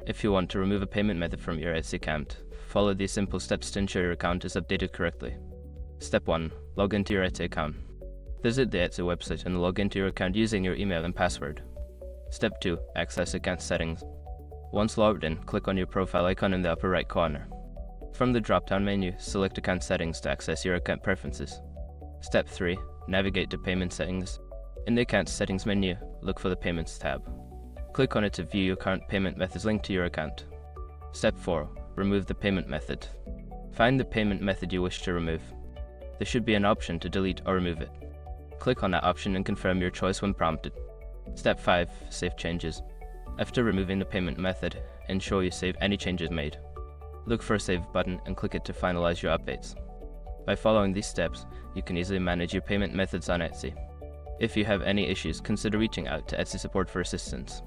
If you want to remove a payment method from your Etsy account, follow these simple steps to ensure your account is updated correctly. Step 1. Log into your Etsy account. Visit the Etsy website and log into your account using your email and password. Step 2. Access account settings. Once logged in, click on your profile icon in the upper right corner. From the drop-down menu, select Account Settings to access your account preferences. Step 3. Navigate to Payment Settings. In the Account Settings menu, look for the Payments tab. Click on it to view your current payment methods linked to your account. Step 4. Remove the payment method. Find the payment method you wish to remove. There should be an option to delete or remove it. Click on that option and confirm your choice when prompted. Step 5. Save changes. After removing the payment method, ensure you save any changes made. Look for a Save button and click it to finalize your updates. By following these steps, you can easily manage your payment methods on Etsy. If you have any issues, consider reaching out to Etsy support for assistance.